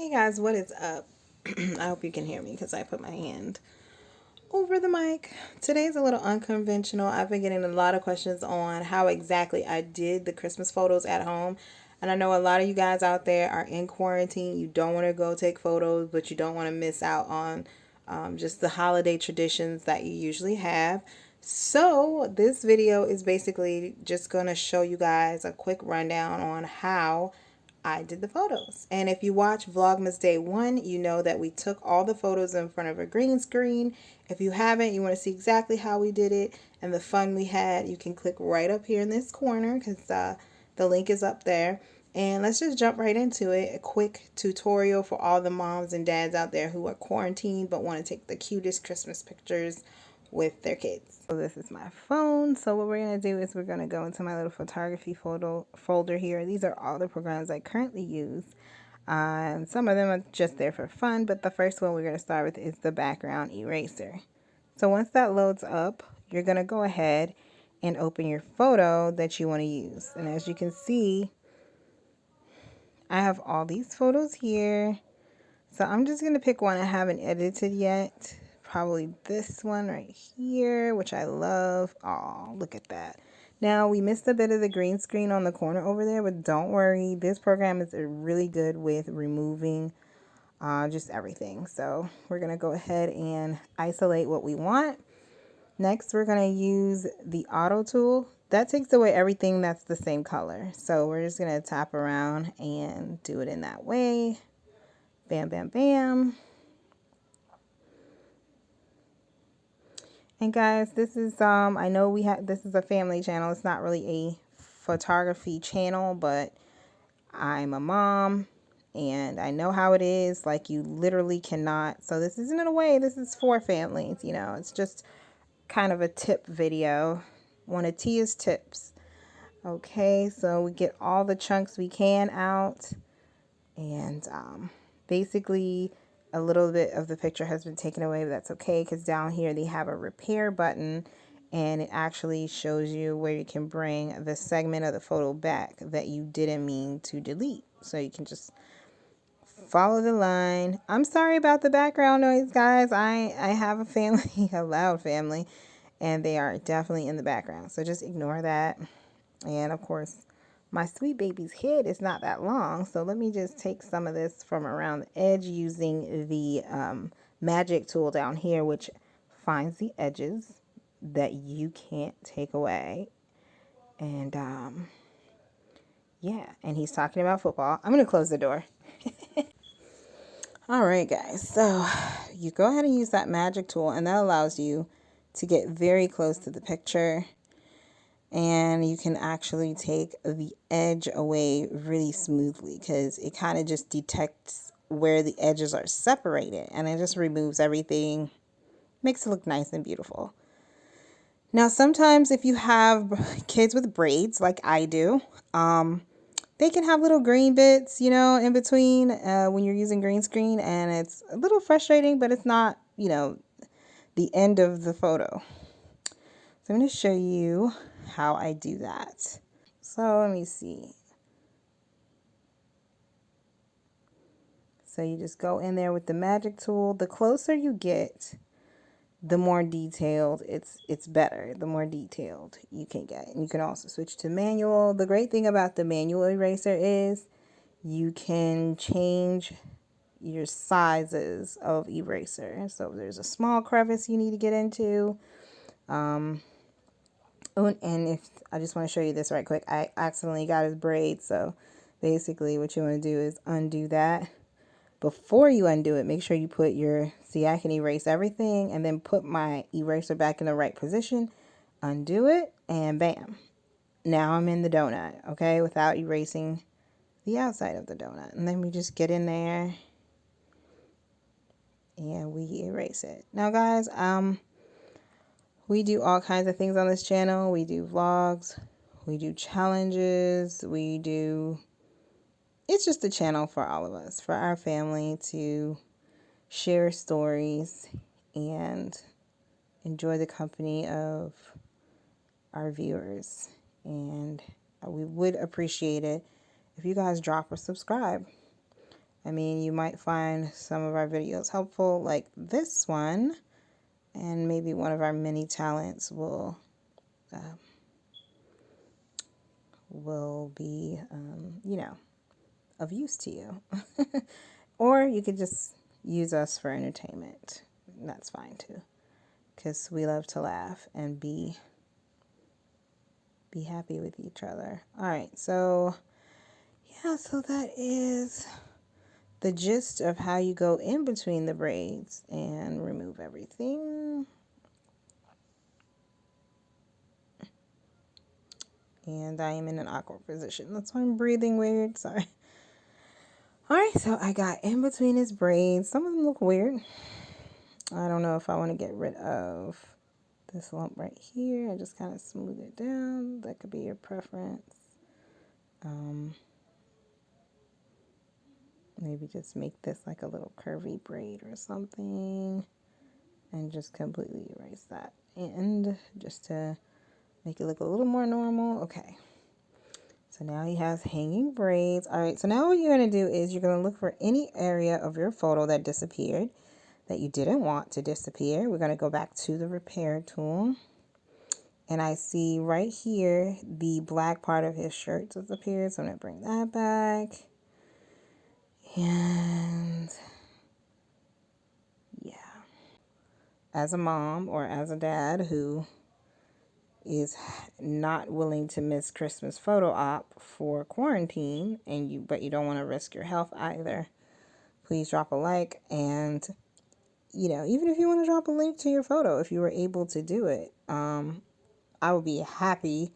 Hey guys, what is up? I hope you can hear me because I put my hand over the mic. Today's a little unconventional. I've been getting a lot of questions on how exactly I did the Christmas photos at home. And I know a lot of you guys out there are in quarantine. You don't want to go take photos, but you don't want to miss out on just the holiday traditions that you usually have. So this video is basically just going to show you guys a quick rundown on how I did the photos. And if you watch Vlogmas Day 1, you know that we took all the photos in front of a green screen. If you haven't, you want to see exactly how we did it and the fun we had, you can click right up here in this corner because the link is up there. And let's just jump right into it. A quick tutorial for all the moms and dads out there who are quarantined but want to take the cutest Christmas pictures with their kids. So this is my phone. So what we're going to do is we're going to go into my little photography photo folder here. These are all the programs I currently use. Some of them are just there for fun, but the first one we're going to start with is the background eraser. So once that loads up, you're going to go ahead and open your photo that you want to use. And as you can see, I have all these photos here. So I'm just going to pick one I haven't edited yet. Probably this one right here, which I love. Oh, look at that. Now, we missed a bit of the green screen on the corner over there, but don't worry. This program is really good with removing just everything. So we're going to go ahead and isolate what we want. Next, we're going to use the auto tool. That takes away everything that's the same color. So we're just going to tap around and do it in that way. Bam, bam, bam. And guys, this is I know this is a family channel. It's not really a photography channel, but I'm a mom and I know how it is. Like, you literally cannot. So this isn't, in a way, this is for families, you know. It's just kind of a tip video. One of Tia's tips. Okay, so we get all the chunks we can out, and basically a little bit of the picture has been taken away, but that's okay because down here they have a repair button and it actually shows you where you can bring the segment of the photo back that you didn't mean to delete. So you can just follow the line. I'm sorry about the background noise, guys. I have a family, a loud family, and they are definitely in the background. So just ignore that. And of course, my sweet baby's head is not that long, so let me just take some of this from around the edge using the magic tool down here, which finds the edges that you can't take away. And yeah, and he's talking about football. I'm going to close the door. All right, guys, so you go ahead and use that magic tool, and that allows you to get very close to the picture. And you can actually take the edge away really smoothly because it kind of just detects where the edges are separated, and it just removes everything, makes it look nice and beautiful. Now, sometimes if you have kids with braids like I do, they can have little green bits, you know, in between when you're using green screen, and it's a little frustrating, but it's not, you know, the end of the photo. So I'm going to show you how I do that. So let me see. So you just go in there with the magic tool. The closer you get, the more detailed it's better. The more detailed you can get. And you can also switch to manual. The great thing about the manual eraser is you can change your sizes of eraser. So if there's a small crevice you need to get into, and if I just want to show you this right quick, I accidentally got his braid. So basically what you want to do is undo that. Before you undo it, make sure you put your, see, I can erase everything and then put my eraser back in the right position, undo it, and bam. Now I'm in the donut, okay, without erasing the outside of the donut. And then we just get in there and we erase it. Now, guys, we do all kinds of things on this channel. We do vlogs, we do challenges, it's just a channel for all of us, for our family to share stories and enjoy the company of our viewers. And we would appreciate it if you guys drop or subscribe. I mean, you might find some of our videos helpful, like this one, and maybe one of our many talents will be, you know, of use to you. Or you could just use us for entertainment. That's fine too, because we love to laugh and be happy with each other. All right, so yeah, so that is the gist of how you go in between the braids and remove everything. And I am in an awkward position. That's why I'm breathing weird. Sorry. All right, so I got in between his braids. Some of them look weird. I don't know if I want to get rid of this lump right here. I just kind of smooth it down. That could be your preference. Maybe just make this like a little curvy braid or something. And just completely erase that end just to make it look a little more normal. Okay. So now he has hanging braids. All right, so now what you're going to do is you're going to look for any area of your photo that disappeared that you didn't want to disappear. We're going to go back to the repair tool. And I see right here the black part of his shirt disappeared. So I'm going to bring that back. And yeah. As a mom or as a dad who is not willing to miss Christmas photo op for quarantine, but you don't want to risk your health either, please drop a like. And even if you want to drop a link to your photo, if you were able to do it, I would be happy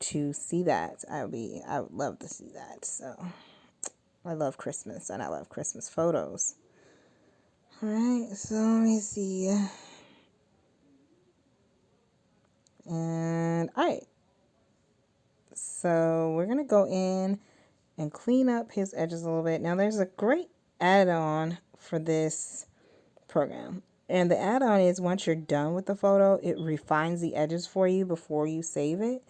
to see that. I would love to see that. So I love Christmas and I love Christmas photos. All right, so let me see. And all right, so we're gonna go in and clean up his edges a little bit. Now there's a great add-on for this program. And the add-on is once you're done with the photo, it refines the edges for you before you save it.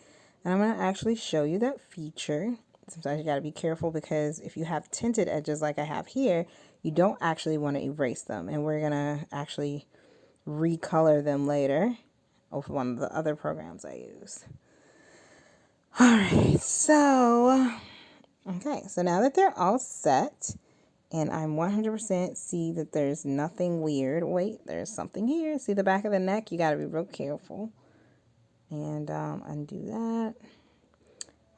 And I'm going to actually show you that feature. Sometimes you got to be careful because if you have tinted edges like I have here, you don't actually want to erase them. And we're going to actually recolor them later with one of the other programs I use. All right, so, okay, so now that they're all set, and I'm 100% see that there's nothing weird. Wait, there's something here. See the back of the neck? You got to be real careful. And undo that.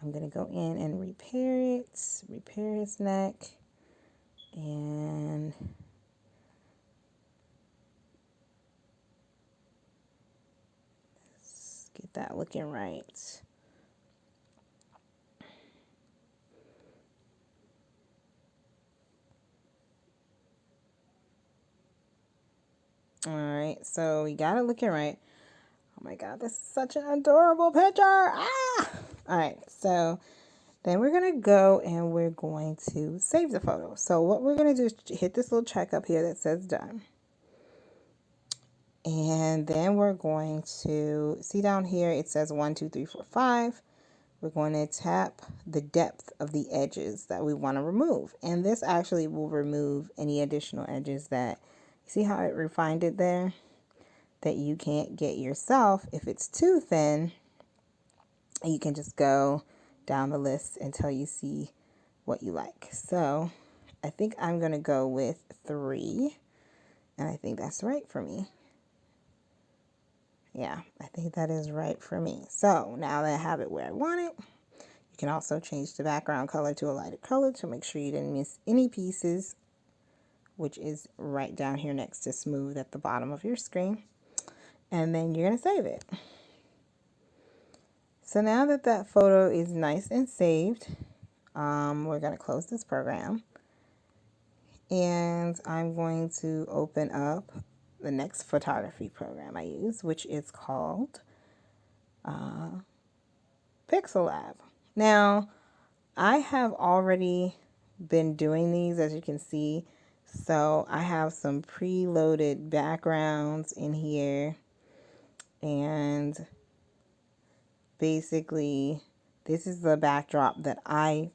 I'm going to go in and repair it. Repair his neck. And let's get that looking right. All right, so we got it looking right. Oh my God, this is such an adorable picture. Ah! All right, so then we're going to go and we're going to save the photo. So what we're going to do is hit this little check up here that says done. And then we're going to see down here, it says 1, 2, 3, 4, 5. We're going to tap the depth of the edges that we want to remove. And this actually will remove any additional edges that, see how it refined it there? That you can't get yourself. If it's too thin, you can just go down the list until you see what you like. So I think I'm going to go with 3. And I think that's right for me. Yeah, I think that is right for me. So now that I have it where I want it, you can also change the background color to a lighter color to make sure you didn't miss any pieces, which is right down here next to smooth at the bottom of your screen. And then you're going to save it. So now that that photo is nice and saved, we're going to close this program. And I'm going to open up the next photography program I use, which is called Pixel Lab. Now, I have already been doing these, as you can see. So I have some preloaded backgrounds in here. And basically, this is the backdrop that I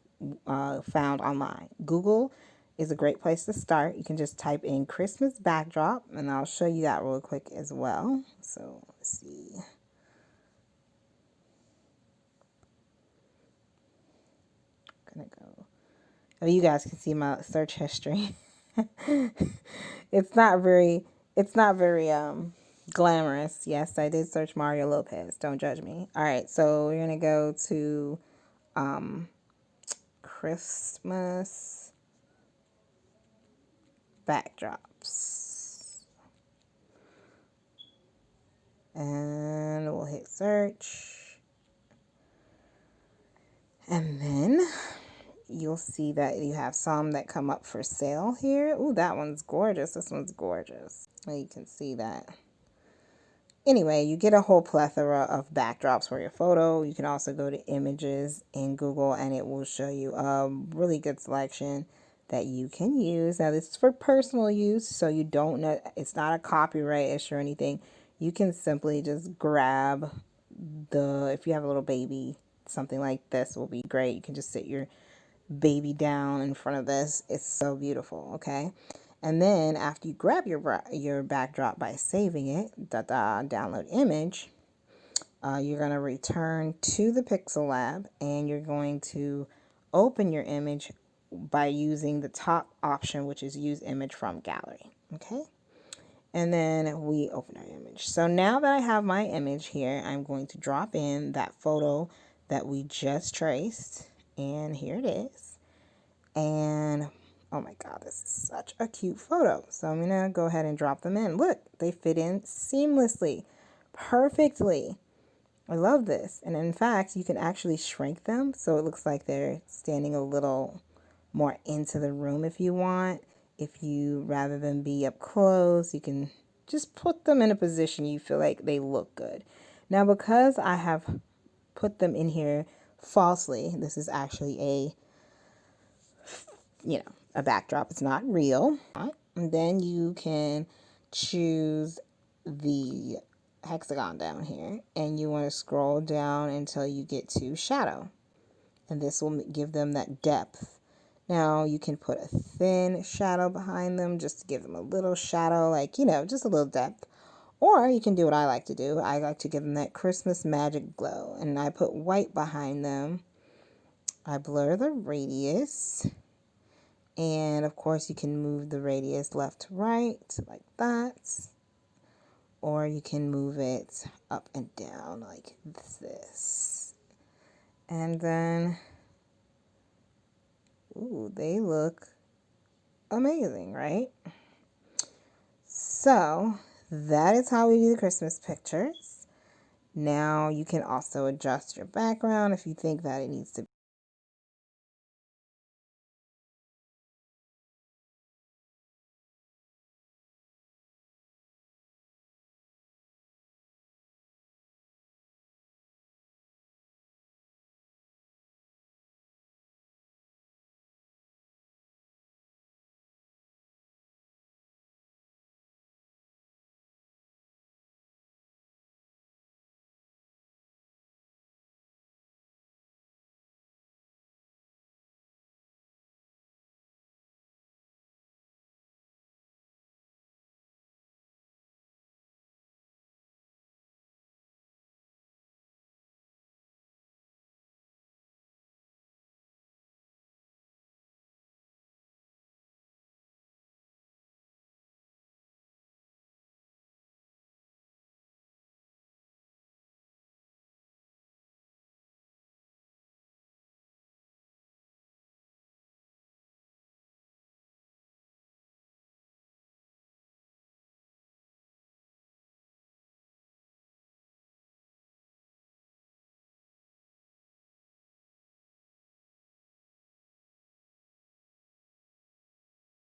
found online. Google is a great place to start. You can just type in Christmas backdrop, and I'll show you that real quick as well. So let's see. I'm gonna go. Oh, you guys can see my search history. It's not very glamorous. Yes, I did search Mario Lopez. Don't judge me. All right, so we're gonna go to Christmas backdrops, and we'll hit search, and then you'll see that you have some that come up for sale here. Ooh, that one's gorgeous. This one's gorgeous. You can see that. Anyway, you get a whole plethora of backdrops for your photo. You can also go to images in Google, and it will show you a really good selection that you can use. Now, this is for personal use, so you don't know, it's not a copyright issue or anything. You can simply just grab if you have a little baby, something like this will be great. You can just sit your baby down in front of this. It's so beautiful. Okay, and then after you grab your backdrop by saving it, download image, you're going to return to the Pixel Lab, and you're going to open your image by using the top option, which is use image from gallery. Okay, and then we open our image. So now that I have my image here, I'm going to drop in that photo that we just traced, and here it is. And oh my God, this is such a cute photo. So I'm gonna go ahead and drop them in. Look, they fit in seamlessly, perfectly. I love this. And in fact, you can actually shrink them so it looks like they're standing a little more into the room if you want. If you, rather than be up close, you can just put them in a position you feel like they look good. Now, because I have put them in here falsely, this is actually a backdrop. It's not real. And then you can choose the hexagon down here, and you want to scroll down until you get to shadow, and this will give them that depth. Now you can put a thin shadow behind them just to give them a little shadow, like, just a little depth. Or you can do what I like to do. I like to give them that Christmas magic glow, and I put white behind them. I blur the radius. And of course, you can move the radius left to right like that. Or you can move it up and down like this. And then, ooh, they look amazing, right? So that is how we do the Christmas pictures. Now you can also adjust your background if you think that it needs to